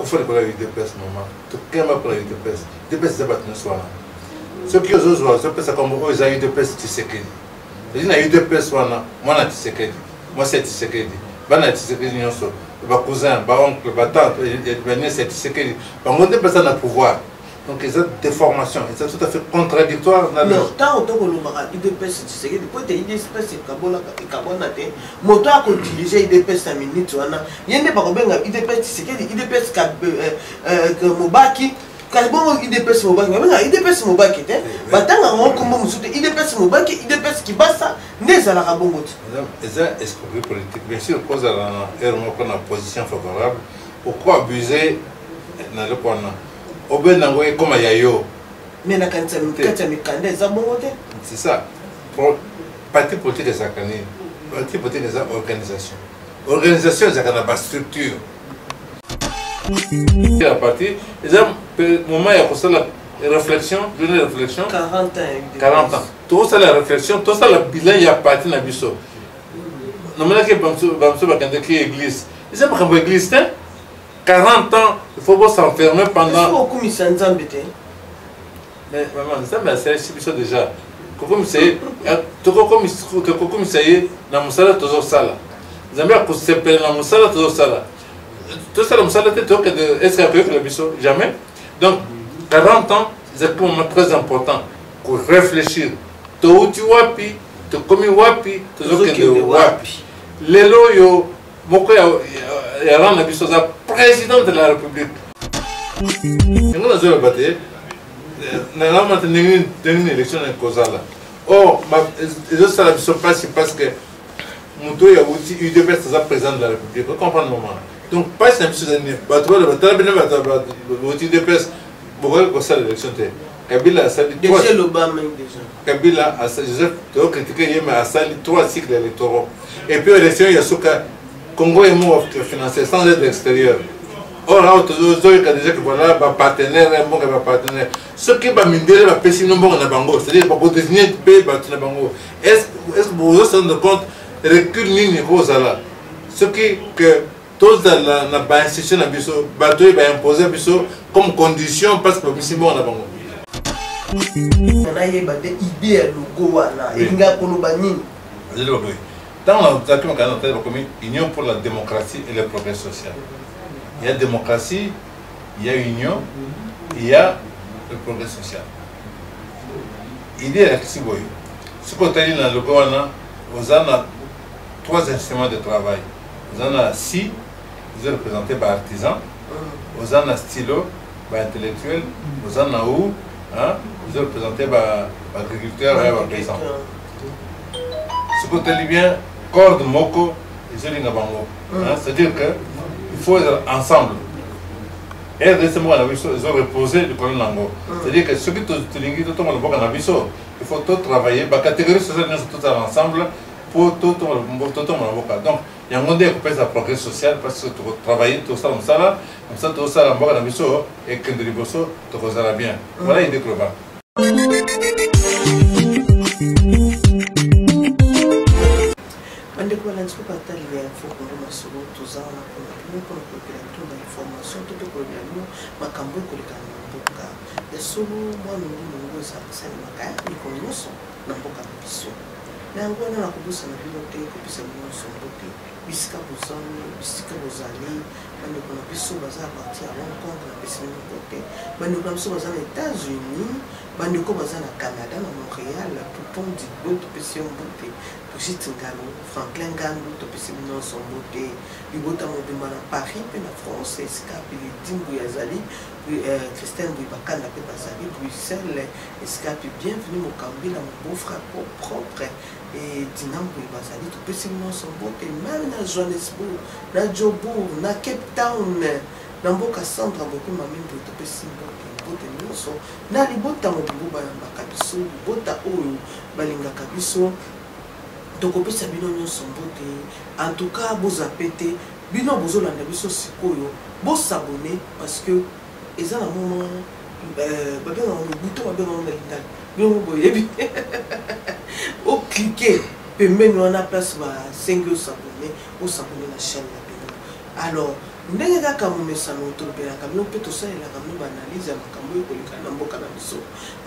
faut que les UDPS, maman. Tout le monde pour les UDPS. UDPS, c'est pas tout soir. Ceux qui osent voir, c'est comme eux, ils ont UDPS, tu sais que. Il y a UDPS, moi, tu sais que. Moi, c'est tu sais que. Bana tu sais que nous sommes. Ba cousin, ba oncle, ba tante, c'est tu sais que. On ne peut pas ça pouvoir. Donc, ils ont des formations, c'est tout à fait contradictoire. Non, tant que nous avons IDPS, tu sais que depuis que IDPS est carbonaté, moto a utilisé IDPS à minute, il y a des problèmes IDPS, tu sais que IDPS que Mobaki, quand bon IDPS Mobaki, mais IDPS Mobaki, battant en combo musuté IDPS Mobaki, IDPS qui bat ça, n'est à la rabomot. Ils ont escroquerie politique, bien sûr, cause à la position favorable, pourquoi abuser dans le point? Comme Yayo. Mais la c'est ça. Parti politique, c'est parti politique, c'est organisation. Organisation, c'est une structure. La partie, moment il y a la réflexion, une réflexion. 40 ans. 40 ans. Tout ça, la réflexion, tout ça, le bilan, il y a parti dans le biseau. Nous avons dit qu'il y a église. Ils ont dit qu'il église. 40 ans, il faut pas s'enfermer pendant. Il faut que mais maman, ça m'a servi déjà. Comme c'est, tout comme c'est, na musala toujours sala. Jamais que c'est payé na musala toujours sala. Tout ça la musala t'es toi que est-ce qu'il y a le biseau jamais. Donc 40 ans, c'est un moment très important pour réfléchir. Toi tu wapi, tu comme wapi, toujours que de wapi. Les loyaux, beaucoup il y a un biseau président de la République. Nous avons battu. Nous avons une élection en Kozala. Or, les autres ne sont pas parce que Moutou y a aussi UDPS président de la République. Vous comprenez le moment. Donc, pas si nous avons une UDPS pour l'élection. Kabila a sali Kabila a sali, Joseph critiqué, mais a sali 3 cycles électoraux. Et puis, l'élection, il y a ce cas. Congo est mort financé sans aide extérieure. Or, là, il y a déjà que voilà, partenaire, un bon partenaire. Ce qui va m'aider, va passer non bon en Bango, c'est-à-dire pour désigner le pays, en Bango. Est-ce que vous vous rendez compte, recul ni rose là. Ce qui que tous dans la institution à Bisso, bateau va imposer Bisso comme condition parce que c'est bon en Bango. On a eu des idées à logo là, et il y a Kolobani. Dans la Union pour la démocratie et le progrès social. Il y a démocratie, il y a union, il y a le progrès social. Il y a Kissiboy. Ce qu'on a dit dans le Goana, vous avez 3 instruments de travail. Vous avez 6, vous êtes représenté par artisans, vous avez stylo, par intellectuel, vous avez où, vous êtes représenté par agriculteurs et par paysans. Ce qu'on a dit bien, corps de Moko et Zéli Nabango. C'est-à-dire qu'il faut être ensemble. Et récemment, ils ont reposé le colonel Nango. C'est-à-dire que ceux qui sont il faut tout travailler. La catégorie sociale, nous sommes tous ensemble pour tout le monde. Donc, il y a un monde qui pèse le progrès social parce que tu travailles tout ça, comme ça, tout ça, et que tu vas bien. Voilà l'idée globale. Ande kwa lanzi kwa tali ya foko ngoma solo tuzana kwa population da information to ko ya no makambo ko leka mboka ya solo mwana ngo za sala makaya ni ko noso na mboka biso na ngona na kubusa na bilote ko bisa noso mbote bisika bozani bisika bozali bande ko na biso baza parti à Hong Kong na biso mbote bande ko na biso baza na États-Unis bande ko baza na Canada na Montréal pour pondre d'autres pays mbote Franklin Gandou, Topissimo Sombote, Bibota Mobima na Paris, puis na France, Escape, Dimbu Yazali, Christian Bouibakana, Bazali, Bruxelles, Escape, bienvenue au Cambi, mon beau-frère propre, et Dinambu Bazali, Topissimo Sombote, même na Johannesburg, na Joburg, na Cape Town, na Mboka Centre, beaucoup de mamie pour Topissimo. Na libota mobibu bayambaka biso libota oyo balingaka biso tokopesa bino nyonso mbote en tout cas bozapete bino bozolanda biso sikoyo bosabone parce que eza na moment babenga le bouton babenga na linda bino boyebi o cliquer pembeni wana place ba 5 osabone na chaîne na bino alors ndenge kaka momesano tolobelaka bino mpe tosalelaka bino baanalyse ya makambo oyo koleka na mboka na biso.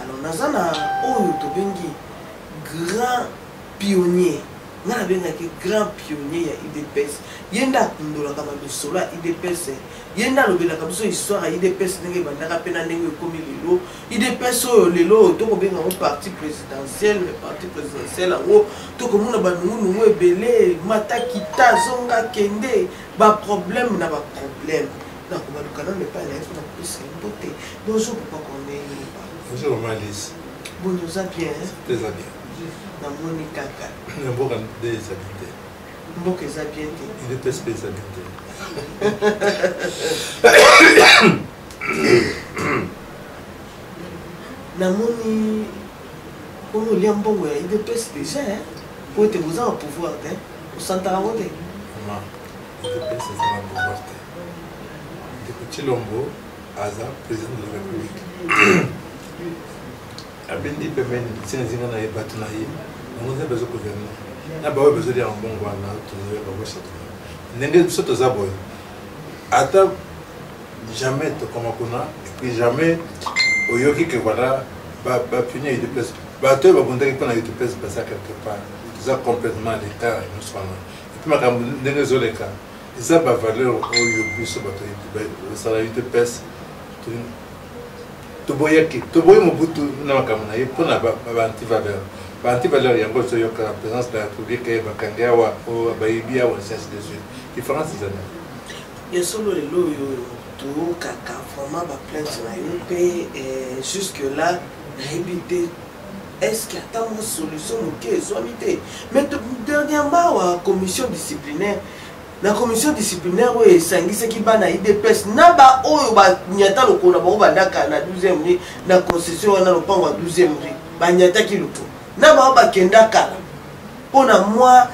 Alors naza na oyo tobengi grand pionnier, nga nabengaki grand pionnier ya UDPS, ye nde akundolaka bamisolo ya UDPS, ye nde alobelaka biso histoire ya UDPS ndenge ebandaka mpe na ndenge ekomi lelo. UDPS oyo lelo tokobenga ngo parti présidentiel, mais parti présidentiel yango tokomona banungunungu ebele matakita zonga kende baproblème na baproblème nakobaluka nano epai na ye mpo nakopesa mpo te. Bonjour papa Corneille. Bonjour Malice. Bon, oza bien. Eza bien. Namoni kaka. Mboka nde eza bien te. Mboka eza bien te. UDPS mpe eza bien te. Namoni oyo olia mbongo ya UDPS déjà po ete boza na pouvoir te osantaka ngo te. Mama, UDPS eza na pouvoir te. Ndeko Tshilombo aza président de la République. Abendi pembeni ntina zinga na ye bato na ye yango nzambe azogouverner na baoyo bazolia mbongo wana tozoyeba boshato ndenge biso toza boye ata jamais tokoma kuna epuis jamais oyoki ke voilà bapuni ya UDPS bato oyo babundaki mpona UDPS baza quelque part toza complètement à l'écart nyonso wana epuis makambo ndenge ezoleka eza bavaleur oyo biso bato osala UDPS toboyi mobutu na makambo na ye mpona baantivaleur baantivaleur yango toyoka na présence de la république bakangi awa bayebi awa ainsi de suite différence ezana ya solo lelo oyo tokaka vraiment baplainte na yo mpe jusque là nayebi te est-ce qu'il y a tant de solution moke ezwami te. Mais dernièrement wa commission disciplinaire la commission disciplinaire oyo esangisaki bana UDPS na ba oyo banyata lokona bango bandaka na 12e rue na concession wana lopango ya 12e rue banyataki lutu na bao bakenda kala mpona mwa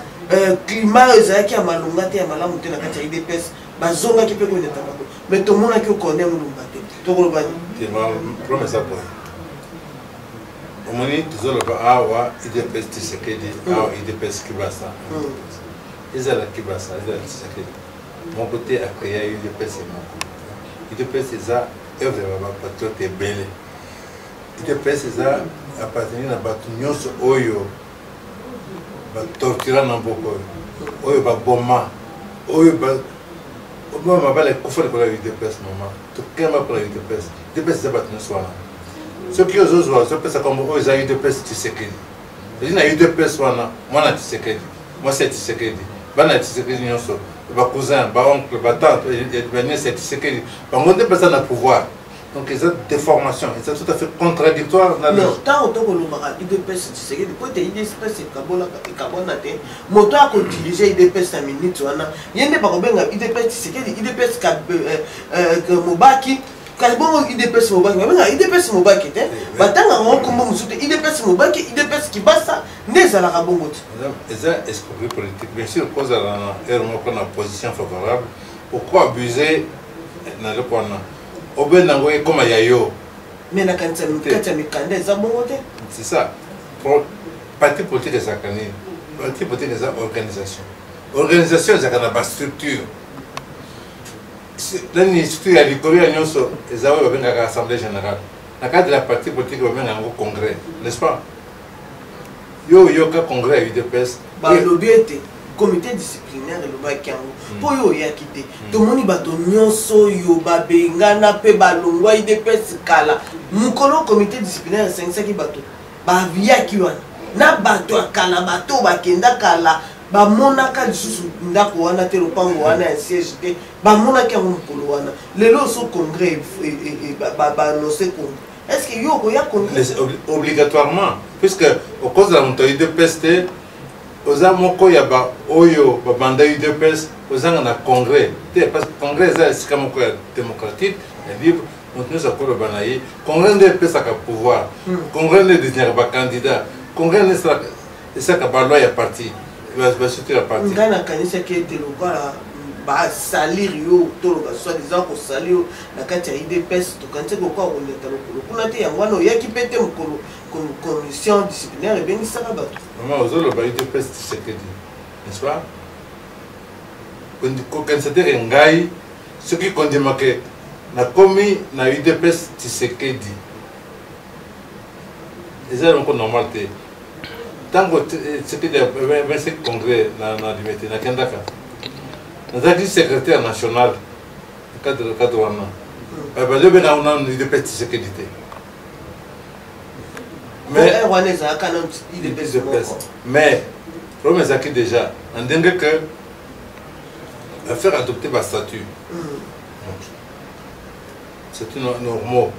climat oyo ezalaki ya malonga te ya malamu te na kati ya UDPS bazongaki mpe konyata bango mais tomonaki okone molumba te tokolobani promesa boye omoni tozoloba awa UDPS Tshisekedi awa UDPS Kibasa ezalaki basa ezalaki Tshisekedi moko te akrea UDPS moko UDPS eza œuvre ya bapatriote ebele UDPS eza appartenir na bato nyonso oyo batortura na mboka oyo baboma oyo mabala ekufa likolo ya UDPS mama tokema mpona UDPS UDPS eza bato nyonso wana soki ozozwa ozopesa kombo oyo eza UDPS Tshisekedi ezi na UDPS wana mwana Tshisekedi mwasi ya Tshisekedi bana Tshisekedi nyonso bakousin baoncle batante baniese ya Tshisekedi bango nde mpenza na pouvoir donc eza déformation eza tout à fait contradictoire ntango tokolobaka UDPS Tshisekedi po ete UDPS ekabwana te moto akodirige UDPS na minute wana ye nde bakobenga UDPS Tshisekedi UDPS Mobaki kasi bongo UDPS Mobaki babenga UDPS Mobaki te batanga ngo kombo mosusu te UDPS Mobaki UDPS Kibasa nde ezalaka bongo te eza escroquerie politique bien sûr kozala na ere moko na position favorable pourquoi abuser na eloko wana obendango ekoma ya yo mais na kati ya mikanda eza bongo te c'est ça parti politique ezalaka nini parti politique eza organisation ezalaka na bastructure nani structure ya likolo ya nyonso eza oyo babengaka assemblée générale na cadre de la parti politique babenga yango congrès n'est-ce pas yo yoka congrès ya UDPS balobi ete comité disciplinaire elobaki yango mpo oyo oyaki te tomoni bato nyonso oyo babengana mpe balongwa UDPS kala mokolo comité disciplinaire esangisaki bato bayaki wana na bato ya kala bato bakenda kala bamonaka lisusu ndako wana te lopango wana ya siège te bamonaki yango mokolo wana lelo so congrès baannonce congrès est-ce que yo okoya congrès obligatoirement puisque au cause de la moto UDPS te oza moko ya oyo babanda UDPS ozanga na congrès te parce que congrès eza esika moko ya démocratique ya libre moto nyonso akoloba na ye congrès nde epesaka pouvoir congrès nde désignaka bacandidat congrès nde esalaka baloi ya parti bastructure ya parti ngai nakanisaki ete lokola basalir yo toloba soi-disant kosalir yo na kati ya UDPS tokanisi kokoka koleta lokolo kuna te yango wana oyaki mpe te mokolo commission disciplinaire ebengisaka bato mama ozoloba UDPS Tshisekedi n'est-ce pas kokanisa te ngai ce qui condamne que na commis na UDPS Tshisekedi et ça donc normal te tant que Tshisekedi a 25 congrès na limité na Kendaka na secrétaire national cadre wana ba le bena on a UDPS Tshisekedi mais problème c'est que déjà en dingue que faire adopter ma statut. C'est normal.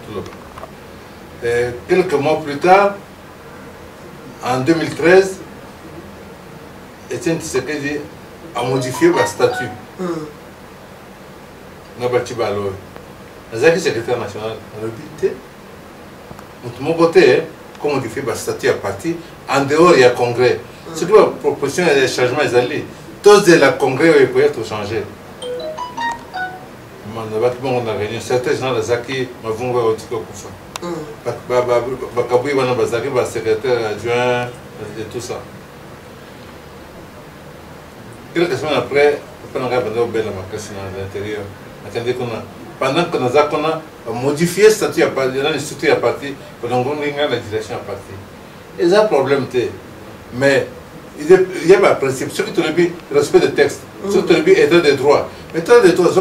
Quelques mois plus tard, en 2013, Etienne Tshisekedi a modifié ma statut. N'a pas tiré alors. Le secrétaire national a dit de mon côté, comment modifier ma statut à partir en dehors il y a congrès. C'est quoi la proposition des changements des alliés. Tous de la congrès peuvent être changés. On a réuni certains gens de Zaki, ma vunga au Tiko Koufa. Bakaboui, Bazaki, secrétaire adjoint et tout ça. Quelques semaines après, on a regardé au Bel à l'intérieur. Pendant que nous avons modifié le statut à partir, le statut à partir, pendant qu'on a la direction à partir. Et ça, problème, mais il y a un principe, ce qui te le dit, respect des textes, ce qui te le dit, état des droits. État des droits,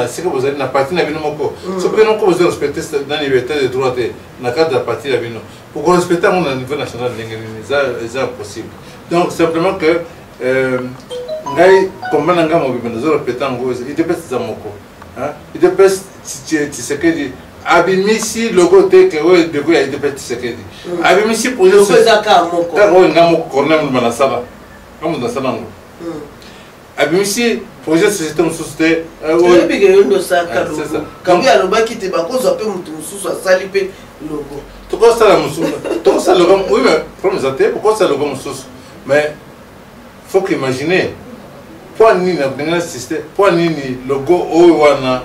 c'est que vous avez une partie de la vie, ce que vous avez respecté dans l'état des droits, dans le cadre de la partie de la vie. Pour qu'on respecte au niveau national, c'est possible. Donc, simplement que, comme nous répétons, il dépend de Zamoko. Il dépend de Tshisekedi. Abimisi logo te que ouais de quoi il dépend de Tshisekedi. Abimisi pour le comme dans ça Abimisi projet société société ouais bigeyondo saka logo kabi aloba kite bakozo pe mutu mususu asali pe logo to ko ça la mususu to ça logo oui mais comme ça te pourquoi ça logo mususu mais faut qu'imaginer pour ni na dans système pour ni logo o wana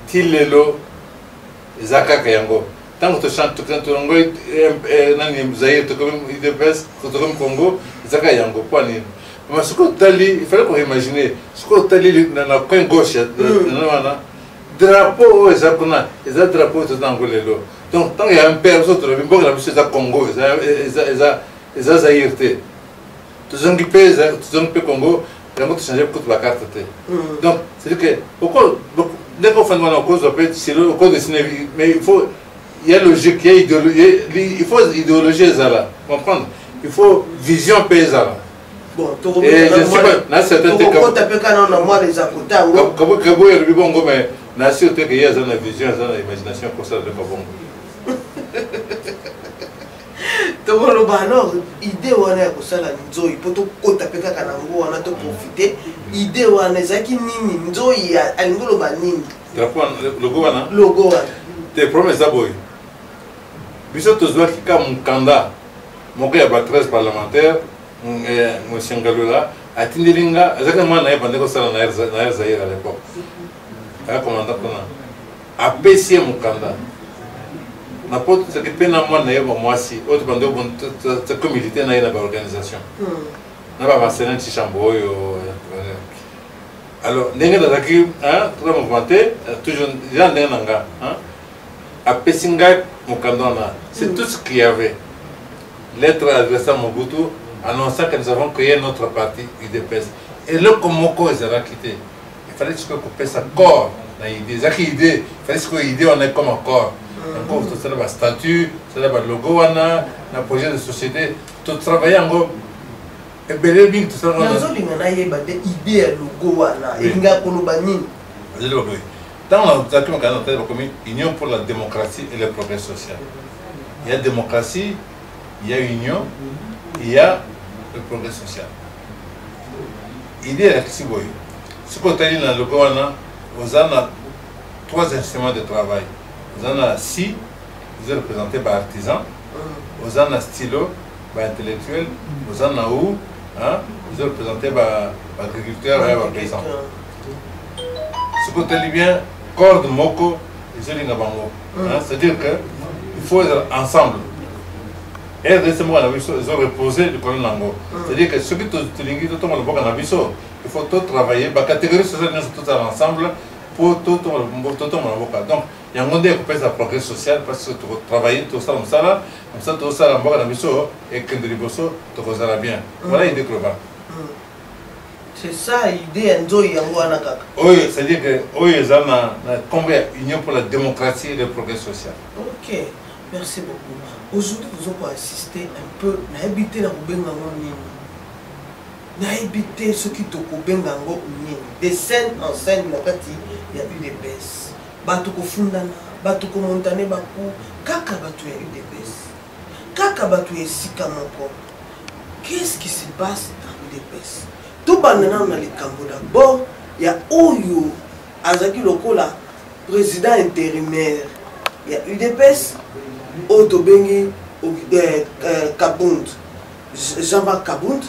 tilelo Zaka Kayango. Tant que tu chantes, tu chantes, nani Zaire, tu comme IDPS, tu comme Congo, Zaka Yango, pas ni. Mais ce que tu as dit, il fallait qu'on imagine, ce que tu as dit dans la coin gauche, drapeau, ils ont drapeau, ils ont angolé. Donc, tant qu'il y a un père, ils ont trouvé, bon, la mission est Congo, ils ont Zaire. Tu as un Congo, tu as changé toute la carte. Donc, c'est-à-dire que, pourquoi dès qu'on fait une cause, c'est le code de mais il y a logique, il y a idéologie, il faut idéologie, comprendre. Il faut vision paysanne. Bon, tu comprends, mais na sûreté qu'il y a une vision, une imagination pour ça de Kabongo. Alors, idée wana ya kosala nzoi po to kota peka kanango wana to profiter idée wana ezaki nini nzoi alingolo ba nini logo wana te promesse boy biso to zwa kika mukanda moko ya ba 13 parlementaire monsieur Ngalola atindelinga ezaka mwana ya bande ko sala na Zaire à l'époque a commandant kona apesi mukanda n'importe ce que peine à moi n'ayant moi si autre bande comme militaire n'a pas organisation n'a pas passé un petit chambre alors n'est-ce pas que hein tout le mouvementer toujours déjà n'est nanga hein à Pessinga Mukandona c'est tout ce qu'il y avait lettre adressée à Mobutu annonçant que nous avons créé notre parti UDPS et le Komoko ils avaient quitté il fallait que qu'on passe accord na idée ça qui idée il fallait que idée on est comme accord encore tout ça le statut ça le logo wana na projet de société tout travailler en et bel bien tout ça on a zolinga na yeba de idée ya logo wana elinga koloba nini dans la document qu'on a commis Union pour la démocratie et le progrès social il y a démocratie il y a union il y a le progrès social idée la si boy ce qu'on a dit dans le logo wana vous avez 3 instruments de travail. Vous avez un si, vous êtes représenté par artisan, vous avez un stylo, par intellectuel, vous avez un ou, vous êtes représenté par agriculteur et par paysan. Ce que tu dis bien, corps de moko, c'est-à-dire qu'il faut être ensemble. Et récemment, ils ont reposé le colonel Nango. C'est-à-dire que ceux qui te disent tout le monde il faut tout travailler, la catégorie sociale, nous sommes tous ensemble. pour tout le monde. Donc, il y a un monde qui peut être progrès social parce que tu travailles tout ça comme ça, tout ça, la mort et que de l'Iboso, tu vas bien. Voilà l'idée globale. C'est ça l'idée d'Enzoï Yangoanaka. Oui, c'est-à-dire que oui, ils ont combien union pour la démocratie et le progrès social. Ok, merci beaucoup. Aujourd'hui, nous allons assister un peu à habiter dans le na habité ce qui te coubengango des scènes en scène il y a eu des baisses batuko fundana batuko montane baku kaka batu ya eu des baisses kaka batu ya sika moko. Qu'est-ce qui se passe dans les baisses tout banana na likambo d'abord il y a oyo azaki lokola président intérimaire il y a eu des baisses auto bengi Kabund Jean-Marc Kabund.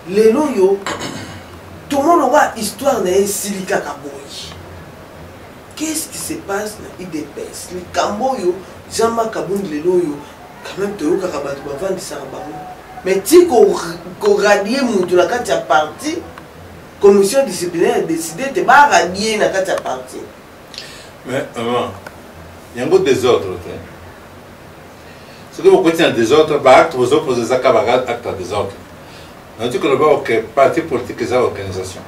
Les loyaux, tout le monde a histoire de Silika Kaboui. Qu'est-ce qui se passe dans l'IDPS? Les Kamboyo, Jean-Marc Kaboun, les loyaux, quand même, tu as vendre des sarabamou. Mais si qu'on radie moutou la carte à parti, commission disciplinaire a décidé de ne pas radier la carte à parti. Mais, il y a un peu de désordre. Ce que vous connaissez en désordre, acte, vous opposez ça comme acte à désordre. On dit que le parti politique est une organisation.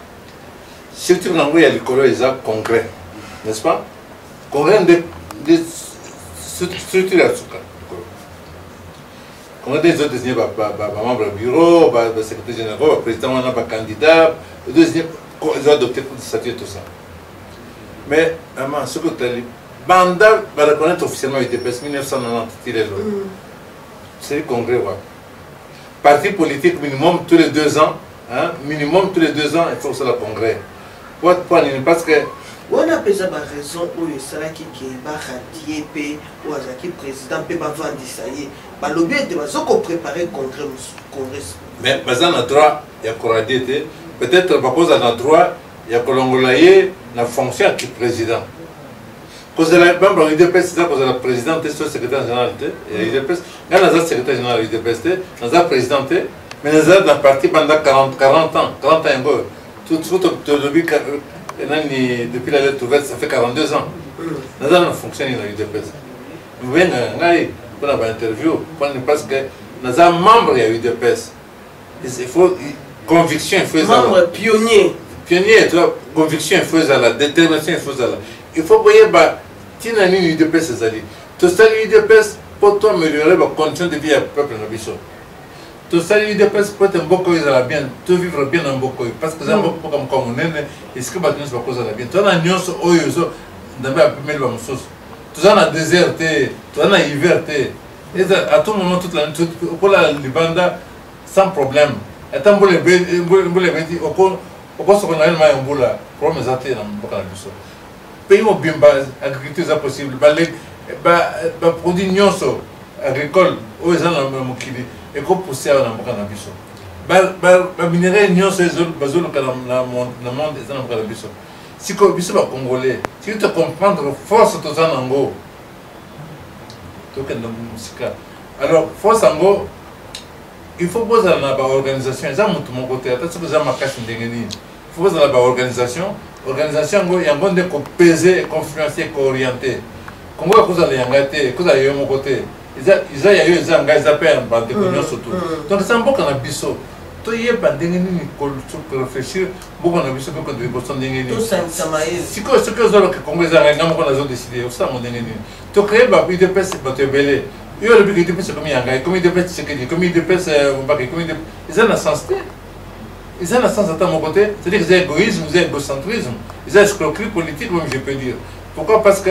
Si tu as il y a l'école, il y a un congrès, n'est-ce pas? Congrès de structures. Congrès des autres désignés par membre du bureau, par secrétaire général, par président, par candidat, ils ont adopté pour statuer tout ça. Mais, ce que tu as dit, Banda va reconnaître officiellement l'UDPS 1990, c'est le congrès. Parti politique minimum tous les 2 ans, minimum tous les 2 ans, il faut que ce soit le congrès. Parce que. On a besoin de raison où il sera qui va radier, ou qui président, peut va vendre ça y est. Le but est de préparer le congrès. Mais on a droit, il y a radier, peut-être parce qu'on a droit, il y a que la fonction du président. Parce que l'UDPS, c'est la présidente, le secrétaire général, l'UDPS, quand on a le secrétaire général de l'UDPS, on a le président, mais on a le parti pendant 40 ans. Depuis la lettre ouverte, ça fait 42 ans. On a fonctionné dans l'UDPS. Nous venons, on a une interview, parce que nous sommes membres de l'UDPS. Il faut conviction, il faut membre pionnier. Pionnier, conviction, il faut la détermination, il faut la. Il faut voir que tu as une UDPS, tout ça, l'UDPS, pour améliorer la condition de vie du peuple. Tout ça, l'UDPS, pour être un bon pays, bien, tu vivre bien dans un bon pays. Parce que c'est un bon pays comme on est, est-ce que tu as bien? Tu as une nuance, tu as une chose. Tu as un désert, tu as un hiver. À tout moment, toute la nuit, pour la Libanda, sans problème. Et tant que les au cours de l'année, on a un problème dans le pays où l'agriculture est possible, les produits agricoles, où ils ont et qu'on pousse à la minerai dans le monde. Si tu es congolais, si tu comprends force de ton ango, alors force ango, il faut poser dans l'organisation. Il faut poser dans l'organisation. Organisation, il y a un monde qui peser, influencer, orienter. Congo a causé les engagés, causé les hommes côté. Ils ont eu des engagés à faire un peu de surtout. Donc c'est un peu comme un biseau. Tout y est pas d'ingénieur pour réfléchir. Beaucoup de biseau beaucoup de personnes d'ingénieur. Tout ça, ça m'a aidé. Si que ce que les autres Congolais ont décidé, ça mon ingénieur. Tu crées bah il dépêche pas te beller. Il y a le but de dépêche comme il engage, comme il dépêche ce qu'il dit, comme il dépêche ils ont la sensité. Ils ont la sens à mon côté, c'est-à-dire qu'ils ont égoïsme, ils ont égocentrisme, ils ont escroquerie politique, même je peux dire. Pourquoi? Parce que,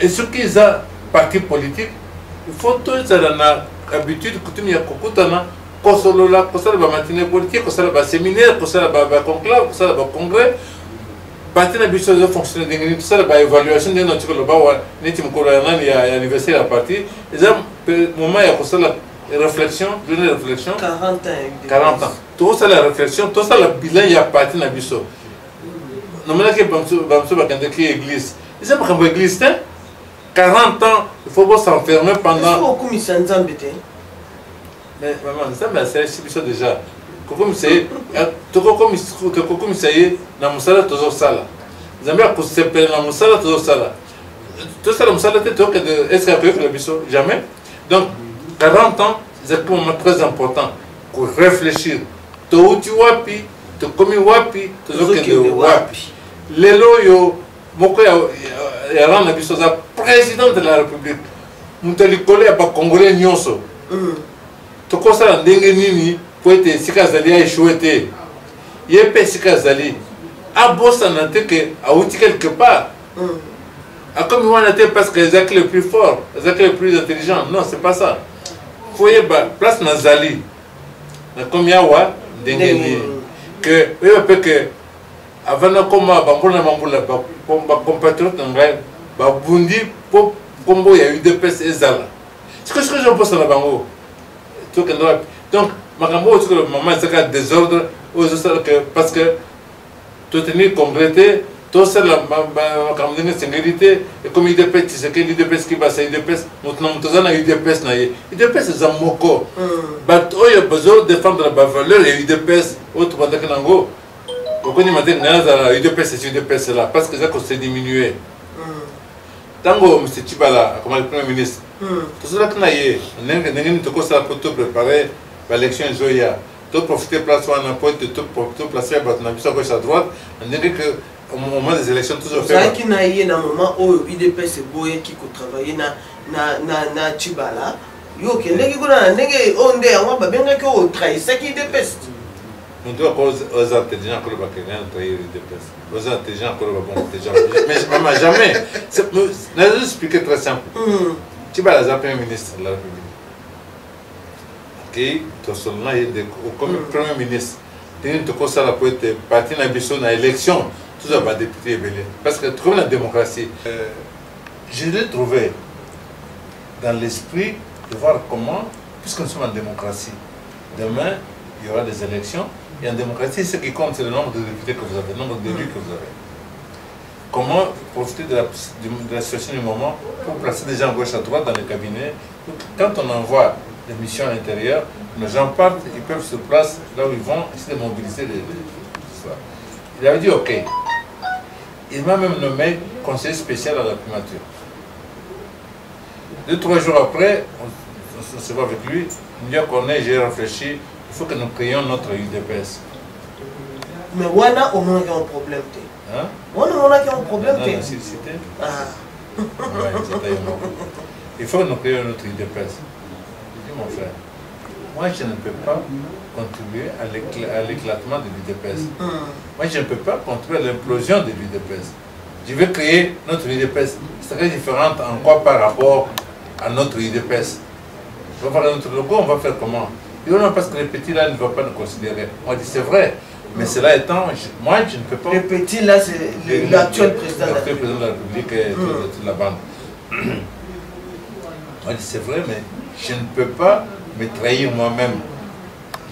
et ce qu'ils ont parti politique, il faut tout ça dans l'habitude, coutume, il y a Kokutana, Kosolola, Kosala, matinée politique, Kosala, séminaire, Kosala, conclave, Kosala, congrès, parti d'habitude de fonctionner d'une évaluation de notre global, il y a anniversaire à partir, ils ont un moment, il y a Kosala. Réflexion, une réflexion. 40 ans. Tout ça, la réflexion, tout ça, le bilan, il y a parti dans le biseau. Nous avons dit que l'église. Ils savent que l'église, 40 ans, il faut pas s'enfermer pendant. Il faut que nous s'en embêtions. Mais maman, ça, c'est le biseau déjà. tokokomisaye na musala tozosala nzambe akosepela na musala tozosala tosala musala te tokende eske akoyokela biso jamais. Donc 40 ans c'est un moment très important pour réfléchir touti wapi tokomi wapi tozokende wapi. Lelo oyo moko ya rana biso za président de la République moto likolo ya bakongolais nyonso tokosala ndenge nini po ete esika azali aéchoué te ye mpe esika azali abosana te ke awuti quelque part akomi wana te parce que ezalaki le plus fort, ezalaki le plus intelligent. Non, c'est pas ça. Faut yeba place nazali nakomi awa ndenge nini que oyeba mpe ke avant nakoma bambula bacompatriote na ngai babundi po kombo ya UDPS ezala sikoyo je mposa na bango tokende wapi. Donc makambo oyo tikolo mama ezaka désordre oyo ezosala que parce que totenir congrès te tosala makambo ndenge esengeli te ekomi UDPS tisekeli UDPS kibasa UDPS moto na moto aza na UDPS na ye UDPS eza moko bato oyo bazodéfendre bavaleur ya UDPS oyo tobandaki nango okoni mate nazala UDPS esi UDPS là parce que eza kose diminuer tango M. Tshibala comme le premier ministre tosalaki na ye ndenge nini tokosala po to préparer baélection ezoya to profiter place wana po ete to placer bato na biso à gauche à droite ndenge que au moment des élections toujours faire ozalaki na ye na moment oyo UDPS eboyaki kotravaille na Tshibala yo okendeki kuna na ndenge oyo nde yango babengaki oyo otrahisaki UDPS. Nous aux intelligents que le Bakérien trahir UDPS. Aux intelligents que le bon intelligent. Mais jamais. Je vais vous expliquer très simple. Tshibala est le premier ministre de la République. Ok, tout cela est comme premier ministre. Tu as ça la poète parti dans la élection. Tout ça va député belé. Parce que trouver la démocratie, je l'ai trouvé dans l'esprit de voir comment, puisque nous sommes en démocratie, demain il y aura des élections. Et en démocratie, ce qui compte, c'est le nombre de députés que vous avez, le nombre d'élus que vous avez. Comment profiter de la situation du moment pour placer des gens à gauche à droite dans les cabinets. Quand on envoie des missions à l'intérieur, les gens partent, ils peuvent se placer là où ils vont, essayer de mobiliser les ça. Il avait dit OK. Il m'a même nommé conseiller spécial à la primature. 2-3 jours après, on se voit avec lui, il dit qu'on est, j'ai réfléchi. Il faut que nous créions notre UDPS. Mais Wana, on a un problème. Hein? Wana, on a un problème. Il faut que nous créions notre UDPS. Je dis, mon frère, moi je ne peux pas contribuer à l'éclatement de l'UDPS. Moi je ne peux pas contribuer à l'implosion de l'UDPS. Je vais créer notre UDPS. C'est très différent en quoi par rapport à notre UDPS. On va faire notre logo, on va faire comment? Non, parce que les petits là ne vont pas nous considérer. On dit c'est vrai, mais cela étant, moi je ne peux pas. Les petits là, c'est l'actuel président de la République et toute la bande. On dit c'est vrai, mais je ne peux pas me trahir moi-même.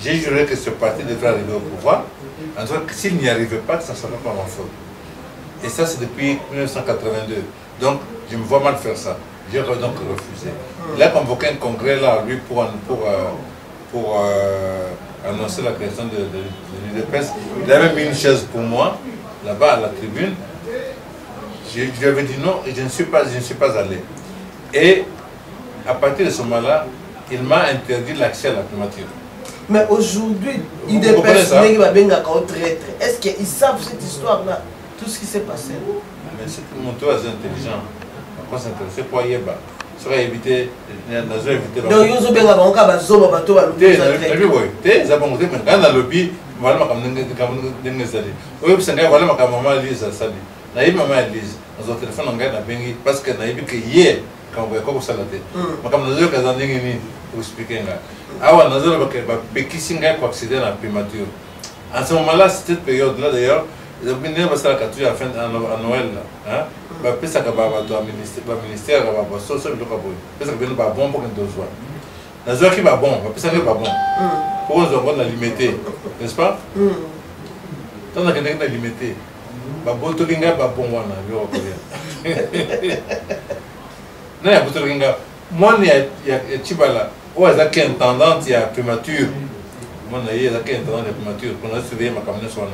J'ai juré que ce parti devrait arriver au pouvoir. En tout cas, s'il n'y arrivait pas, ça ne serait pas ma faute. Et ça, c'est depuis 1982. Donc, je me vois mal faire ça. J'ai donc refusé. Il a convoqué un congrès là, lui, pour annoncer la création de l'UDPS. Il avait mis une chaise pour moi, là-bas à la tribune. Je lui avais dit non et je ne suis pas allé. Et à partir de ce moment-là, il m'a interdit l'accès à la primature. Mais aujourd'hui, UDPS, est-ce qu'ils savent cette histoire-là? Tout ce qui s'est passé? Mais c'est que mon tour est intelligent. On s'intéresse pour Yeba. Ça va éviter. Donc, ils ont bien avant qu'à Bazoba Bato à l'objet. Ils ont montré que dans le lobby, voilà ma caméra sali. Oui, c'est que voilà ma caméra Lise sali. Naïb maman Lise. Nous avons téléphone en gagne à Bengi parce que naïb que hier quand on voit quoi ça l'attend. Ma caméra de casane ni pour expliquer là. Ah ouais, nous avons que Pekisinga pour accéder à la primature. En ce moment-là, cette période-là d'ailleurs. Ils ont bien passé la capture à Noël. Bah, pesa ka ba bato ministère ba ba so so biloko boy. Pesa ka bino ba bon pour que ndozwa. Nazwa ki ba bon, ba pesa ka ba bon. Pour on zongo na limité, n'est-ce pas? Tant que na limité. Ba boto linga ba bon wana yo ko ya. Na ya boto linga. Moi ya Tshibala, o za ki intendant ya primature. moi na yé zaki entrant de mature pour nous surveiller ma caméra sur là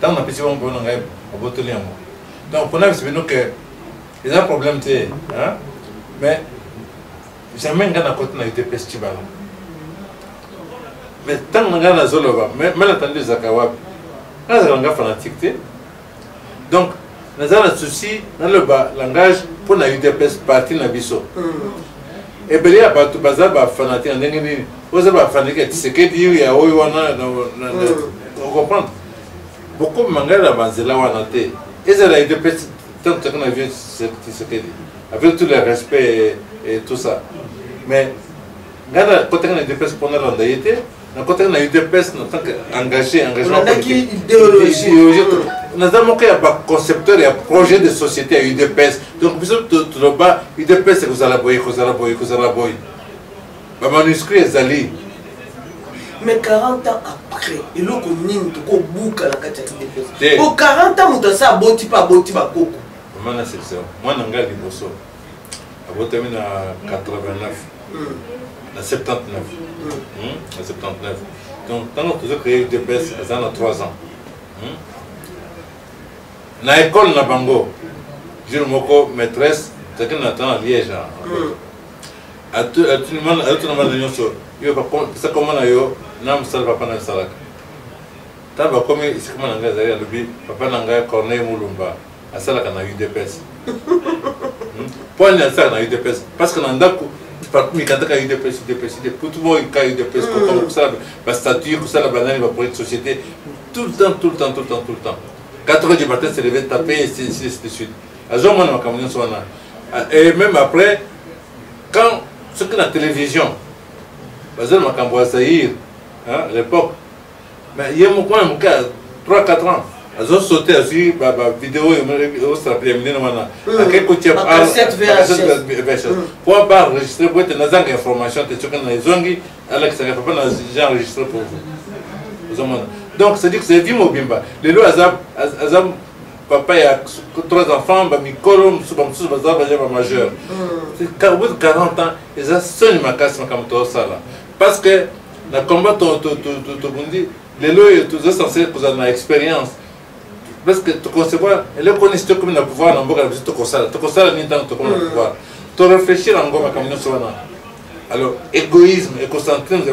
tant on a petit bon on a un botelier donc pour nous c'est nous que il y a un problème c'est hein mais jamais ngana côté na été festival mais tant ngana zoloba mais attendez zakawa ngana fanatique donc nous avons un souci dans le langage pour la UDPS partie na biso et bien il y a pas tout bazar ba fanatique ndenge vous avez fanatique c'est que dire il y a on comprend beaucoup de mangala banzela wana te et ça la UDPS tant qu'on a vu c'est que avec tout le respect et tout ça mais ngana côté na UDPS pour na landaïté na côté na UDPS en tant engagement politique idéologie nous avons créé un concepteur et un projet de société à UDPS. Donc, tout le bas, UDPS, c'est que vous allez boyer. Le manuscrit est allé. Mais 40 ans après, il y a un bouc à la UDPS. Au 40 ans, vous avez boti pas coco. Moi, c'est ça. Moi, je suis Liboso. Je suis en 89. En 79. En 79. Donc, quand on a créé UDPS, ça a 3 ans. Na école na bango je moko maîtresse c'est que n'attend à Liège à tout le monde nyonso yo ba ça comment na yo na msala papa na salaka taba comme c'est comment na ngazali alobi papa na ngai Corneille Mulumba asalaka na UDPS point na ça na UDPS parce que na ndako partout mikanda ka UDPS pour tout le monde ka UDPS comme ça ba statut pour ça la banane ba projet de société tout le temps 4 heures du matin, se lever, taper, et ainsi de suite. Et même après, quand ce que la télévision, à l'époque, mais il y a 3-4 ans, ils ont sauté à suivre la vidéo, pour enregistrer, pour être dans une information, pour vous. Donc, c'est-à-dire que c'est Vimo Bimba. Les lois, papa, il y a 3 enfants, Mikoro, majeur. Au bout de 40 ans, ils ont seul ma casse, parce que le combat, les lois, ils sont censés que vous avez l'expérience. Parce que tu concevoir, les connaisseurs comme le pouvoir, tu pouvoir. Tu réfléchir en Goma comme nous. Alors, égoïsme, écocentrisme,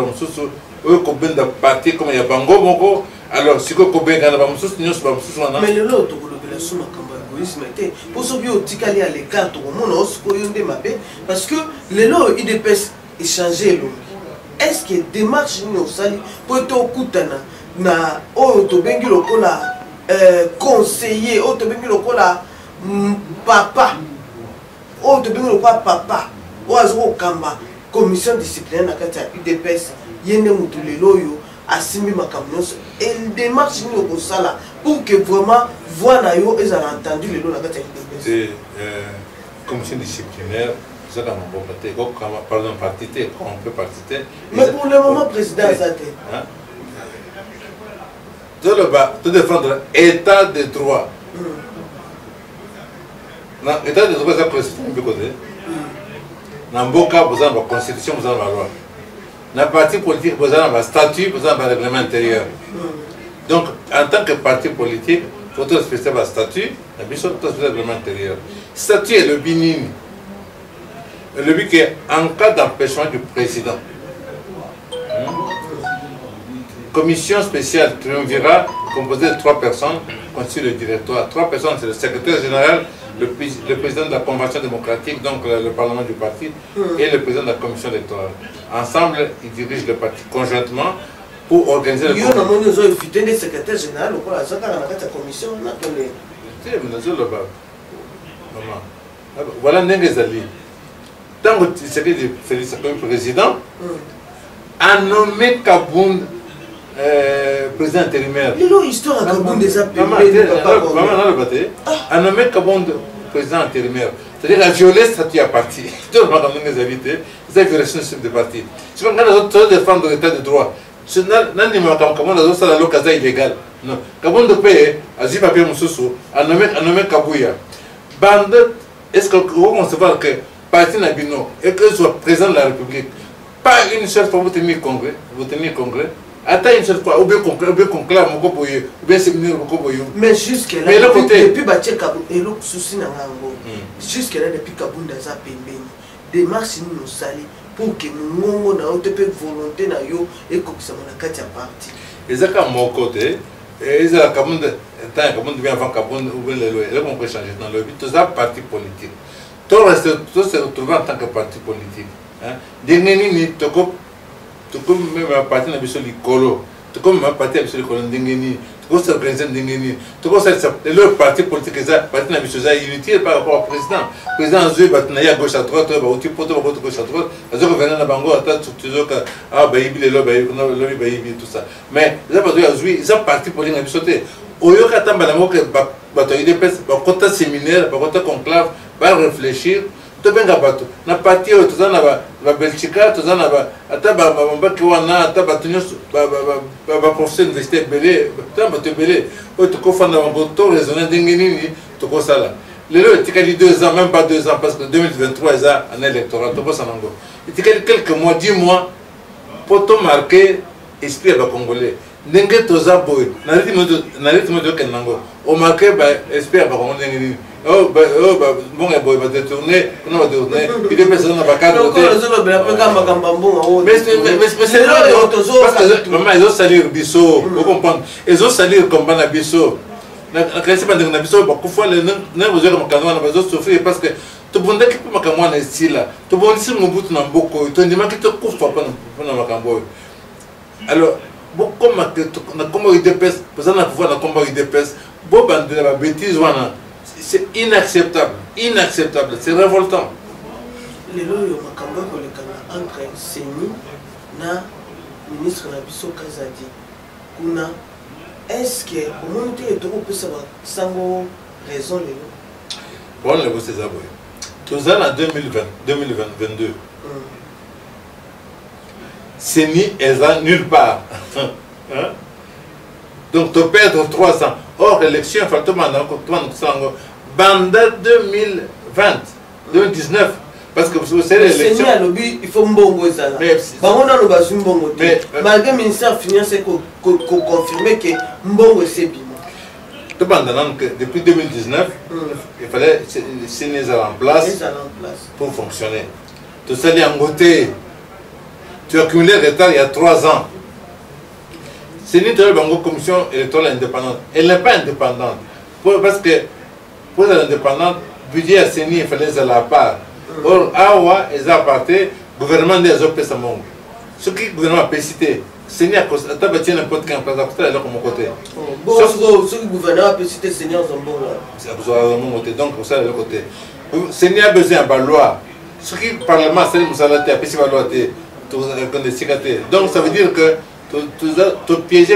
combien de partis comme il y a Bango Moko, alors si vous avez un mais le lot de la somme à égoïsme était pour ce bio ticali à l'écart tout le monde parce que le lot IDPS échanger est-ce que démarche nous sali pour être au koutana na auto bengi lokola conseiller auto bengi lokola papa auto bengi lokola papa oazo kamba commission disciplinaire na kati ya UDPS yende mutu lelo yo asimi makambo et démarche ni au sala pour que vraiment voix na yo ils ont entendu lelo na kati ya UDPS commission disciplinaire ça dans mon côté pardon partité on peut partiter mais pour le moment président Zate de défendre état de droit na état de droit ça correspond de côté na mboka vous avez la constitution vous avez la loi na parti politique vous avez un statut vous avez un règlement intérieur donc en tant que parti politique il faut respecter le statut et puis surtout le règlement intérieur statut est le binini le but est en cas d'empêchement du président commission spéciale triumvirat composée de 3 personnes constitue le directoire. 3 personnes, c'est le secrétaire général, le président de la convention démocratique, donc le parlement du parti, et le président de la commission électorale. Ensemble, ils dirigent le parti conjointement pour organiser le secrétaire général commission. Voilà Nengezali. Tant que tu sais que Félix comme président, a nommé Kabound président intérimaire. L'histoire à Kabound des a nommé Kabound président intérimaire. C'est-à-dire à violer statut à parti. Tout le monde a nommé les invités, ils ont violé ce de parti. Si on regarde les autres défendre l'état de droit, ce n'est pas Kabound dans la localité illégale. Non. Kabound de paix, a dit papier Moussoussou, a nommé Kabouya. Bande, est-ce qu'on peut concevoir que parti Nabino et que soit président de la République, pas une seule fois vous tenir congrès, Attends une seule fois, ou bien conclave, ou bien séminaire, mais jusque là, depuis Batia Kabunda, et l'autre souci n'a pas jusque là, depuis Kabunda, ça pembeni. Démarche nous sali pour que nous ayons une volonté et que ça soit une partie. Et ça, comme mon côté, et ça, Kabunda, tant que Kabunda vient avant Kabunda, ou bien le loi, là, on peut changer dans le but, tout ça, parti politique. Tout se retrouve en tant que parti politique. Dernier, tu comme même un parti n'a besoin de colo, tu comme un parti a besoin de colo d'ingénie, tu comme s'organiser d'ingénie, tu comme ça le parti politique ça parti n'a besoin de inutile par rapport au président. Le président a joué bataille à gauche à droite, bah au type poto gauche à droite, à ce que venant la bango attend toujours que ah bah il est là, bah il tout ça. Mais ça pas de jouer, ça parti politique n'a besoin de au lieu qu'attendre la mort que bataille des pèses, bah côté séminaire, bah côté conclave, va réfléchir. Tu bien gabato na parti au tout ça na ba Belgique tout ça na ba ata ba mbaki wana ata ba tunyo ba professeur université belé ta ba te belé o to ko fanda ba to raisonner d'ingénie to ko sala lelo tikali 2 ans même pas 2 ans parce que 2023 ça année électorale to ko sanango tikali quelques mois 10 mois pour to marquer esprit ba congolais ndenge to za boy na rythme de kenango o marquer ba esprit ba congolais. Oh, bon, il va détourner, on va détourner, il est personne n'a pas cadre. Mais c'est là, parce que maman, ils ont salir Bisso, vous comprenez? Ils ont salir comme Bana Bisso. La création de Bisso, beaucoup de fois, les nerfs ont souffrir parce que tout le monde qui peut m'accompagner ici là, tout le monde ici mon bout n'a beaucoup, tout le monde qui te couvre pas dans ma cambo. Alors, beaucoup comme il dépêche, parce qu'on a pouvoir dans combat il dépêche, beaucoup de la bêtise, c'est inacceptable, inacceptable, c'est révoltant. Les lois entre Seni et ministre Nabiso Kazadi, est-ce que au moment où tu peux savoir sans raison les lois? Bon, les c'est ça. Tout ça en 2022. Seni est là nulle part. Donc, tu perds 3 ans. Or, l'élection, il faut que Banda 2020, 2019, parce que vous savez l'élection. Il faut mbongo ça. Mais malgré le ministère de Finance, c'est confirmé que mbongo c'est bien. Depuis 2019, il fallait signer ça en place pour fonctionner. Tout ça, en côté, tu as accumulé le retard il y a 3 ans. C'est une commission électorale indépendante. Elle n'est pas indépendante. Parce que pour être indépendante, le budget à Séni, il fallait à la part. Or, Awa, ils appartiennent au gouvernement des autres pays. Ce qui le gouvernement peut citer, Séni a tabaté n'importe quel place, elle est là comme côté. Ce que le gouvernement peut citer, Séni a besoin. C'est à mon côté, donc pour ça, de l'autre côté. Séni a besoin de loi. Ce qui le Parlement, c'est le Moussalate, a besoin de loi. Donc ça veut dire que tu piéges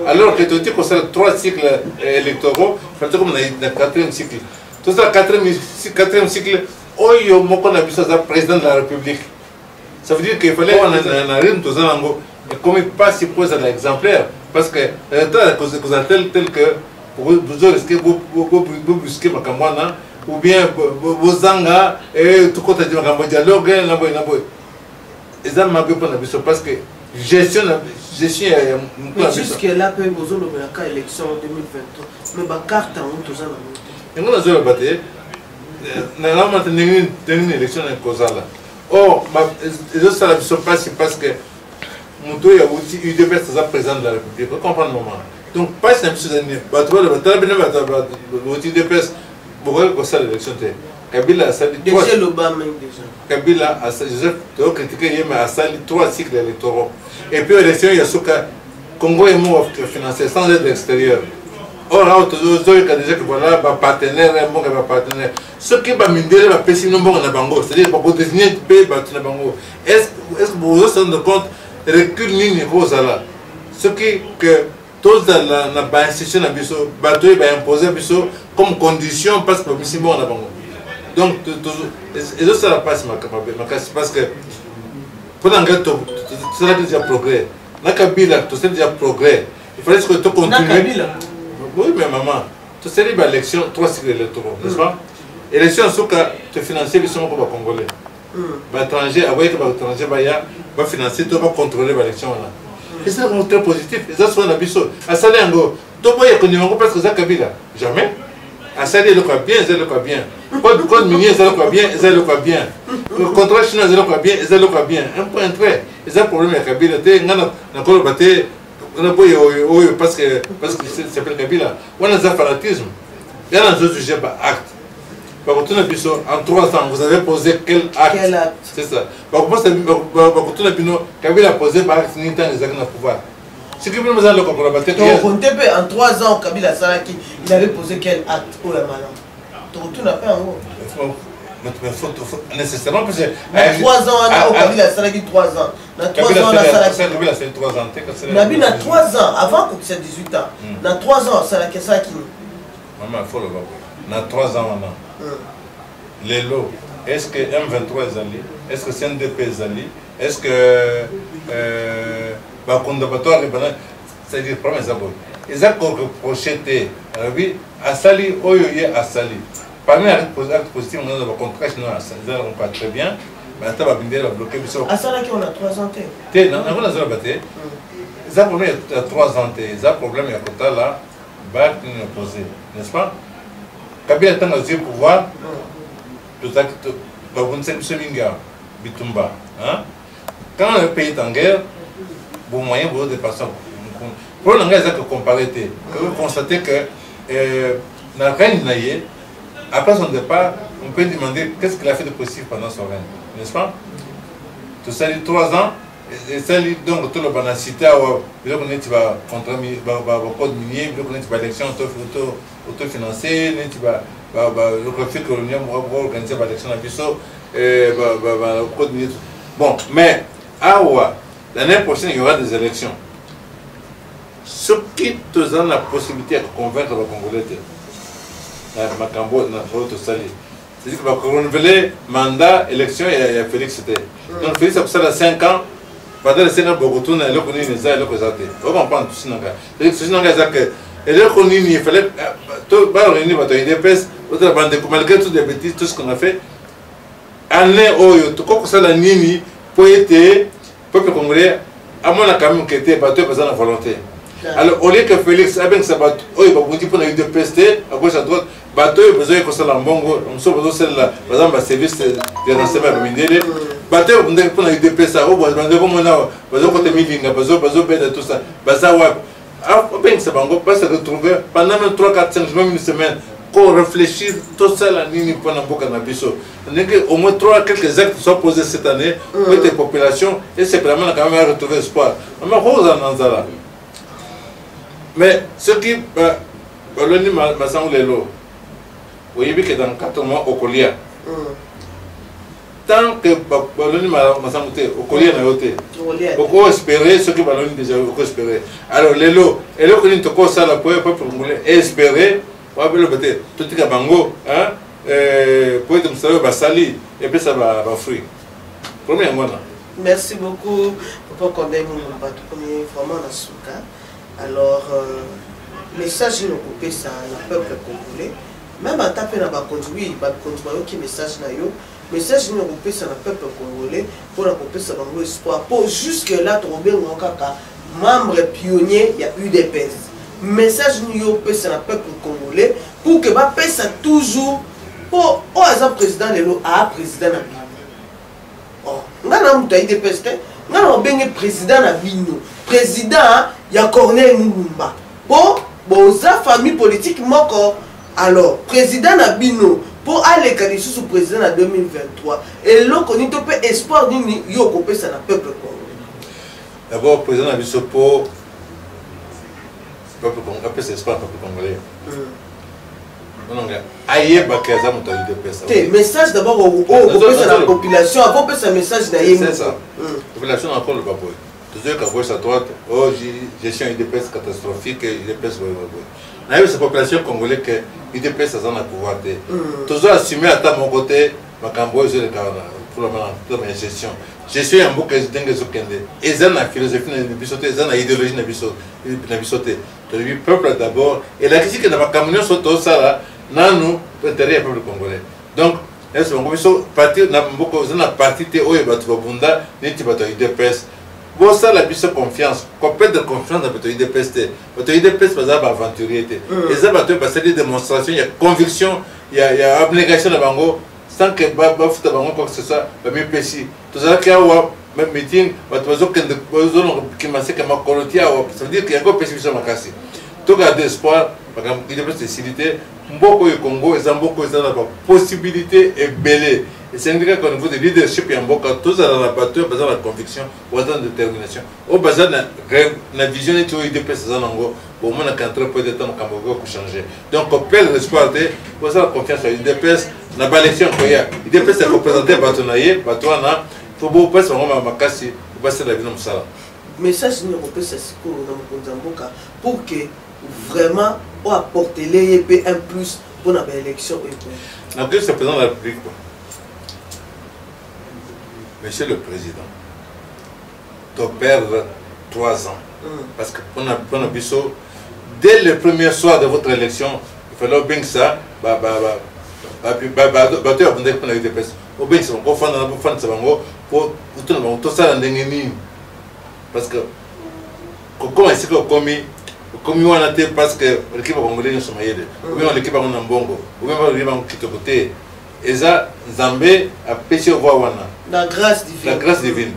alors que tu as 3 cycles électoraux, il faut comme le 4e cycle. Tout ça, 4e cycle, on a vu ça président de la République. Ça veut dire qu'il fallait qu'on arrive tout ça, comme il passe, il pose un exemplaire. Parce que tel que vous risquez de busquer Makamwana, ou bien vous zanga, et tout côté de dialogue, et ça m'a bien parce que gestion mais jusque là peut vous avez la élection en 2023 mais ba carte en tout ça et nous avons battu na maintenant une élection en cause là oh les autres ça ne passe parce que Moutou il y a aussi UDP ça président de la République vous comprenez moment donc pas c'est une chose année ba toi le battre bien ba UDP beaucoup comme ça l'élection Kabila a sali Kabila a sali Joseph Théo critiqué mais a sali 3 cycles électoraux et puis l'élection il y a ce que Congo est moins financé sans aide extérieure. Or là aujourd'hui il y a déjà que voilà ba partenaire bon ba partenaire ce qui va minder va passer non bon na bango c'est-à-dire pour désigner pays ba na bango est-ce que vous vous rendez compte recul ligne cause là ce qui que tous dans la ba institution na biso bateau va imposer biso comme condition parce que ici bon na bango. Donc, et ça la passe parce que pour l'engrais, c'est là qu'il y a progrès. La Kabila, tout ça, il y a progrès. Il fallait que tu continues. Oui, mais maman, tu sais, il y a l'élection, 3 cycles électoraux, n'est-ce pas? Élection, c'est que tu finances les Congolais. L'étranger, avec l'étranger, va financer, tu vas contrôler l'élection. Et c'est très positif. Et ça, c'est un abisso. À Salengo, Tobo est connu parce que ça Kabila. Jamais. À Salengo, il quoi bien, il quoi bien. Code minier, il quoi bien, il quoi bien. Le contrat chinois, il quoi bien, il quoi bien. Un point très. Et ça, problème avec Kabila, on a encore battu. Parce que c'est s'appelle Kabila. On a un fanatisme. Il y a un autre sujet, acte. En 3 ans, vous avez posé quel acte? C'est ça. Kabila a posé par acte, il a pouvoir. Ce qui veut dire que en 3 ans, Kabila Salaki, il avait posé quel acte pour le malin? Tu n'as pas un mot. Nécessairement, parce que. 3 ans, Kabila Salaki, 3 ans. Dans 3 ans, on a Salaki. Kabila fait 3 ans. Nabi a 3 ans, avant que c'est 18 ans. Dans 3 ans, Salaki Salaki. Maman, il faut le voir. Dans 3 ans, on a. Les lots, est-ce que M23 est allé? Est-ce que CNDP est allé? Est-ce que Bakondabatoire est allé? C'est-à-dire, le problème est ça. Ils ont reproché à Sali, Oyoye à Sali. Parmi les actes positifs, on a un contrat chinois à Sali. Ils ont pas très bien. Mais attends, on va bloquer. À Sali, on a 3 ans. Non, on a 0 battu. Ils ont un problème il y a 3 ans. Ils ont un problème il y a côté là. Bah, qui nous a posé. N'est-ce pas? Kabila a aussi le pouvoir. Tout ça, Bitumba. Quand le pays est en guerre, bon moyen pour des personnes. Pour le langage, c'est que comparer, vous constatez que dans le règne naïe, après son départ, on peut demander qu'est-ce qu'il a fait de positif pendant son règne, n'est-ce pas? Tout ça, 3 ans, et ça, donc, tout le banacité, tu vas contre le code minier, tu vas l'élection autofinancée, tu vas. Le fait que l'Union va organiser l'élection à Bissau, le code minier. Bon, mais l'année prochaine, il y aura des élections. Ce qui te donne la possibilité de convaincre les Congolais, c'est-à-dire qu'il va renouveler le mandat, élection, et Félix c'était. Donc Félix a passé 5 ans. Pendant les 5 ans, beaucoup de gens ont connu les ailes, les ailes. On va prendre tout ça. Il fallait tout réunir votre IDPS, votre bande, malgré toutes les bêtises, tout ce qu'on a fait. Année où tout comme ça la nini pour être peuple congolais, à mon avis quand même qui était battu par la volonté. Alors au lieu que Félix a bien que ça batte, il va vous dire pour la IDPS à gauche à droite, bateau il besoin que ça l'embongo, on se besoin celle là, par exemple service de renseignement minéraux. Bateau pour la IDPS à haut, bateau comme on a, bateau côté Milinga, bateau bête tout ça, bateau web. Alors, bien que ça va se retrouver pendant même 3, 4, 5 jours, même une semaine, qu'on réfléchisse tout ça la ligne pour n'importe quel au moins 3 quelques actes soient posés cette année pour les populations et c'est vraiment quand même à retrouver espoir. Mais ce qui l'ONU m'a semblé l'eau, vous voyez que dans 4 mois au Colia, tant que l'ONU m'a semblé au Colia n'a été, beaucoup espérer ce que l'ONU déjà beaucoup espérer. Alors les lots, et là qu'on est encore ça la pour espérer. Tout est à Bango, pour être installé au Sali, et puis ça va fruit. Premier mois. Merci beaucoup pour qu'on ait vraiment dans ce cas. Alors, message nous coupé ça, le peuple congolais. Même en tapant dans le conduit, il va continuer qui message na yo. Message nous coupé ça, le peuple congolais, pour la couper ça dans l'espoir. Pour jusque-là, trouver un caca, membre pionnier, il y a eu des pèses. Message nous au peuple congolais pour que va ça toujours pour un président de l'eau à président na oh ngana mutaide peste ngana bengi président na bino président ya Corneille Mungumba pour boza famille politique moko alors président na bino pour aller kanisu sous président en 2023 et là qu'on to peut espoir nini yo ko pesa na peuple congolais d'abord président na biso pour peuple congolais, après c'est l'espoir peuple congolais. Non, aïe, bakaza mutali de personnes. Message d'abord au la population, avant que ce message d'ailleurs. C'est ça. La population encore le baboy. Toujours qu'à gauche à droite, oh gestion IDPS catastrophique, IDPS baboy. Cette population congolaise que IDPS a un pouvoir de. Toujours assumer à mon côté, ma camboise le pour la gestion. Je suis un bouc que je dingue sur Kende. Et ça, la philosophie de Bissoté, ça, la idéologie de Bissoté. Le peuple d'abord. Et la critique de ma communion sur tout ça, là, nous, intérêt au peuple congolais. Donc, est-ce qu'on peut partir, on a parti de Oye Batubabunda, Niti Batoï de Pes, Bon, ça, la bise confiance. Qu'on perd de confiance dans votre IDPS. Votre IDPS, par exemple, aventurier. Et ça, parce que des démonstrations, il y a conviction, il y a abnégation de Bango, sans que Bafou Bango, quoi que ce soit, même Pessi. Tout ça, qu'il y a même meeting, qui m'a dit que ma colotie, ça veut dire qu'il y a encore Pessi sur ma casse. Tout garder espoir, parce que l'IDPS est facilité. Beaucoup au Congo, ils ont beaucoup de possibilités et belles. Et c'est indiqué qu'au niveau du leadership, il y a beaucoup tous à la batteur, basé sur la conviction, ou dans la détermination. Au basé sur la vision de l'IDPS, au moins, on a un peu de temps pour changer. Donc, on perd l'espoir de poser la confiance à l'IDPS. On n'a pas l'élection. L'IDPS est représenté par ton aïe, par toi, il faut beaucoup passer à ma casse, pour passer la vie dans le salon. Message pour que vraiment on apporte l'EP un plus pour l'élection. Donc, c'est le président de la République. Monsieur le Président, tu perdre 3 ans. Parce que pour nous, dès le premier soir de votre élection, il fallait bien que ça, parce que comment est-ce qu'on commis comme on a été parce que l'équipe congolaise sont maillés ou bien l'équipe en Mbongo ou bien l'équipe en Kitokote et ça Zambé a péché au wana la grâce divine. La grâce divine.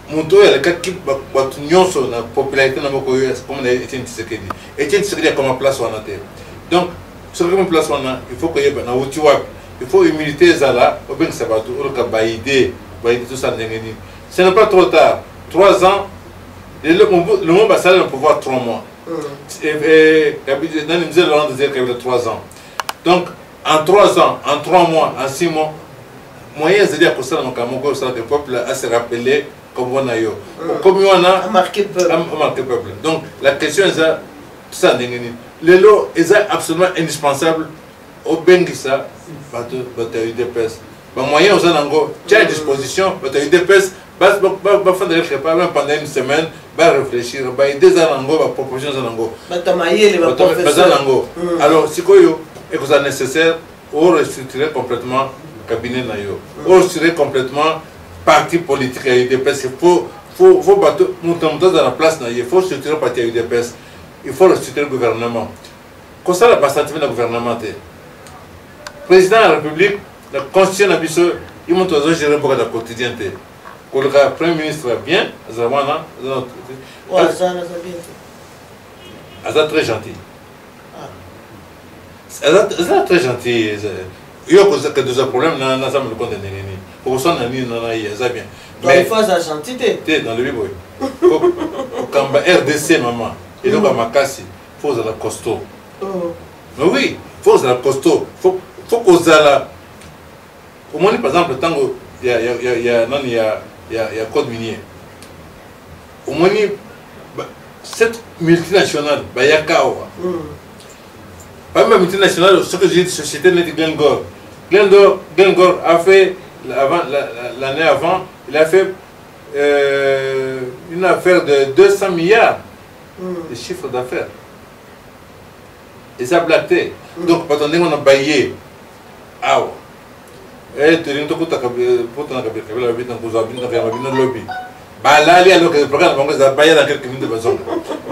Monto ya le cas qui bat nyonso na popularité na moko yo comme na Etienne Tshisekedi. Etienne Tshisekedi a comme place wana te. Donc sur comme place wana il faut que y na utiwa il faut humilité zala ou bien ça va tout le cas baïdé tout ça ndengeni. Ce n'est pas trop tard. 3 ans. Le monde va s'aller au pouvoir 3 mois. Et dans les musées, Laurent disait qu'il y avait 3 ans. Donc, en 3 ans, en 3 mois, en 6 mois, moyen de dire que ça, le peuple a se rappelé comme on a eu. Comme on a marqué le peuple. Donc, la question est ça, tout ça, le lot est absolument indispensable au Benguissa, bateau UDPS. Le moyen aux Anango, tu as à disposition, bateau UDPS. Pendant une semaine, réfléchir, aider Zanango, proposition Zanango. Alors, si c'est nécessaire, on restructurer complètement le cabinet Nayo. On restructurer complètement parti politique à UDPS. Il faut battre dans la place Nayo. Il faut structurer le parti à UDPS. Il faut restructurer le gouvernement. Comme ça, la passation du gouvernement. Président de la République, la Constitution, il montre aux gens gérer beaucoup de quotidien. Pour le Premier ministre bien, Zawana, Aza très gentil. Aza très gentil. Il y a des problèmes dans le compte de Nénéni. Pour ça, on a bien. Mais il faut la gentillité. Dans le livre. Quand RDC, maman, et donc à Makassi, il faut la costaud. Mais oui, il faut la costaud. Il faut qu'on la. Au moins, par exemple, tant qu'il y a code minier. Au moins, cette multinationale, il y a Kawa. Parmi les multinationales, ce que j'ai dit, société de Glengor. Glengor a fait, l'année avant, il a fait une affaire de 200 milliards de chiffre d'affaires. Et ça a blaté. Donc, attendez, on a baillé. Ah, et tu as dit que tu as lobby. Balali alors que le programme Bango a baillé dans quelques minutes de besoin.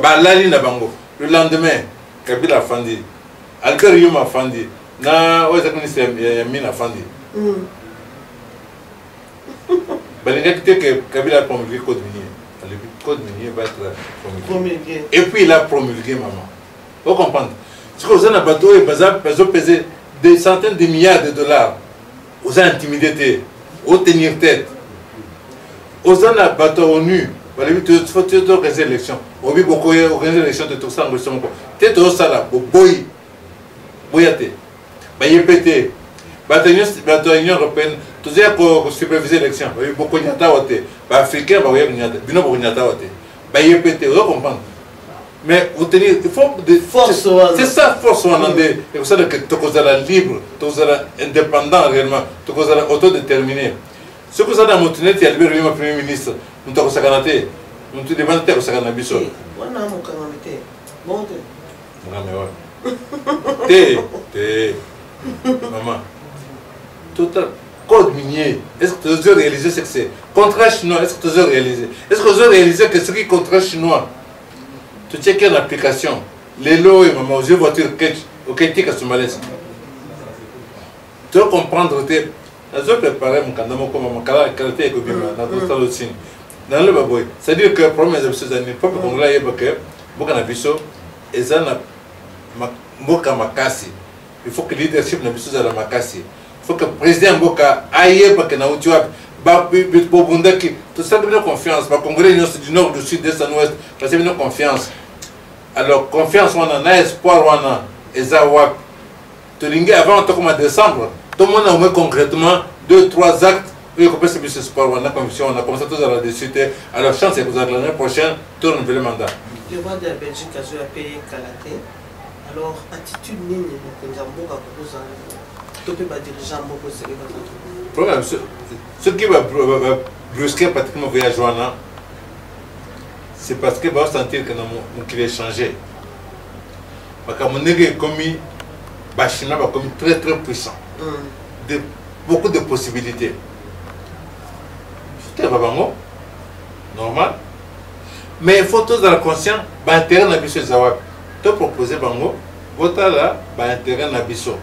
Balali na Bango. Le lendemain, Kabila Fandi, Albert Yuma Fandi, na ministre Yamina Fandi. Balinga qui que Kabila a promulgué le code minier. Le code minier va être promulgué. Et puis il a promulgué maman. Vous comprenez? Ce que vous avez un bateau et peser des centaines de milliards de dollars. Vous avez intimidé, vous tenir tête. Vous avez un bateau ONU. Il faut organiser l'élection. On va organiser l'élection de tout ça. Tête au sala, boy, boyate, bayepete, bateau Union européenne. Tout ça pour superviser l'élection. Beaucoup de gens, africains, bayepete, vous comprenez? Mais vous tenez, il faut des forces. C'est ça, force. Et vous savez que tu es libre, tu es indépendant réellement, tu es autodéterminé. Ce que vous avez dans mon tunnel, il y a le Premier ministre. Nous avons sacanate. Nous avons demandé à Sakanabiso. Maman. Total. code minier, est-ce que tu as réalisé ce que c'est? Contrat chinois, est-ce que tu as réalisé? Est-ce que tu as réalisé que ce qui est contrat chinois, tu checkes une application, les lots et maman, aux voitures, ok, tu as malaise. Tu dois comprendre, tu as préparé mon candidat, mon qualité économique, dans le signe. Dans le baboy, c'est-à-dire que le problème est que le peuple congolais est que beaucoup de biso et ça n'a pas makasi. Il faut que le leadership na biso la makasi. Il faut que le président Mboka aille parce que na utuwa ba bundaki tout ça donne confiance. Ba Congolais du nord, du sud, de l'est, ouest, parce que donne confiance. Alors confiance on a espoir on a ezawak. Tolingue avant en décembre, tout le monde a mis concrètement 2-3 actes. Oui, on peut se faire sport, on a commission, on a commencé tous à la discuter. Alors, chance c'est que vous avez l'année prochaine, tout renouveler le mandat. Le roi de la Belgique a joué à payer Kalaté. Alors, attitude nini, nous avons beaucoup de dirigeants, beaucoup de problème, ce qui va brusquer pratiquement le voyage, c'est parce que va sentir que mon qu'il est changé. Parce que mon nègre est commis, China va commis très très puissant. Beaucoup de possibilités. Normal. Mais il faut tous dans la conscience, intérêt dans biso zawak. Tu proposer bango, vota là, intérêt dans biso.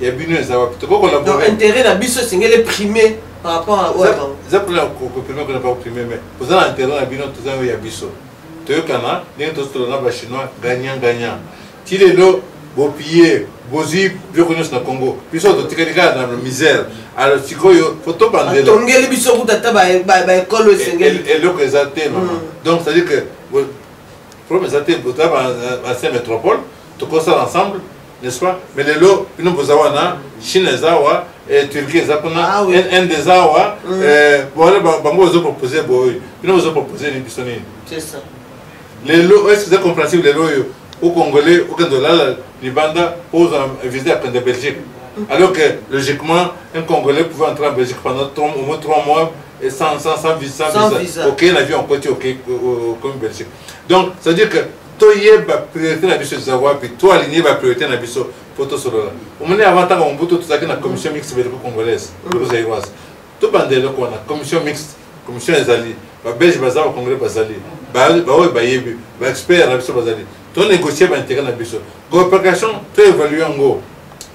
Il y a bino zawak. Tu peux collaborer. Donc intérêt dans biso c'est le primé par rapport à ça pour la primé qu'on n'a pas primé mais pour ça intérêt dans bino tout ça il y a biso. Tu es kana, ni tous les chinois gagnant gagnant. Si les lots beau piller, bozi, je connais le Congo. Puis ça, tu es dans la misère. Alors, tu vois, il faut tout prendre. Et l'eau que ça donc, c'est-à-dire que, pour me dire que tu as dans cette métropole, tu constats ensemble, n'est-ce pas? Mais les lots, nous avons Chine, et Turquie, Inde, voilà, nous avons proposé, nous avons proposé les bisonniers. C'est ça. Les lots, est-ce que c'est compréhensible, les lots? Aux Congolais, au Canada, les bandas posent un visa à la Belgique. Alors que, logiquement, un Congolais pouvait entrer en Belgique pendant au moins 3 mois et sans visa. Ok, la vie en côté, ok, comme Belgique. Donc, ça veut dire que toi, il y a une priorité dans la vie Zawa, puis toi, aligné la priorité dans la vie photo sur là. Au moment avant, on a tout ça dans la commission mixte belgo-congolaise, belgo-zaïroise. Tout le monde on a commission mixte, commission des alliés, Belge, Bazar, Congolais, Bazali, expert, Bazali. Tu as négocié l'intérêt de la biso. Coopération, tu as évalué en gros.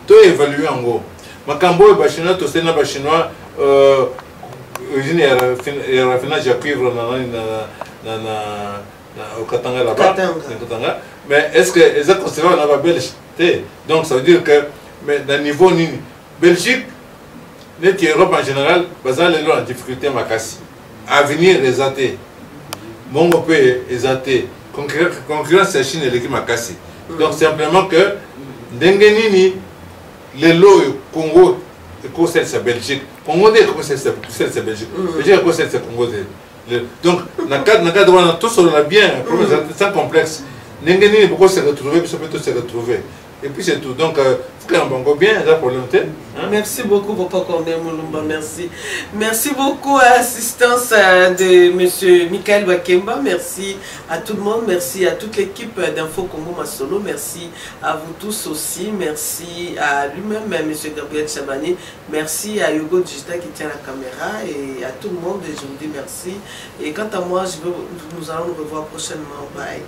Tu as évalué en gros. Ma cambo est chinois, tu sais, les chinois, il y a un raffinage à cuivre au Katanga là-bas. Mais est-ce que les autres conservés dans la Belgique? Donc ça veut dire que, mais dans le niveau Nini, Belgique, l'Europe en général, basant les lois en difficulté, à venir les athées. Mon pays est athée. Concurrence c'est Chine et l'équipe Makassi. Donc simplement que Dengenini, les lots Congo et c'est Belgique. Congo c'est Belgique. Belgique c'est Congo. Donc dans le cadre on a tous on a bien, sans complexe. Dengenini beaucoup se retrouver, puis peut se retrouver. Et puis c'est tout. Donc, il faut qu'on bien, là pour l'unité. Merci beaucoup, Papa Corneille Moulumba. Merci. Merci beaucoup à l'assistance de M. Michael Wakemba. Merci à tout le monde. Merci à toute l'équipe d'Info Congo Masolo. Merci à vous tous aussi. Merci à lui-même, M. Gabriel Chabani. Merci à Hugo Digita qui tient la caméra. Et à tout le monde, je vous dis merci. Et quant à moi, nous allons nous revoir prochainement. Bye.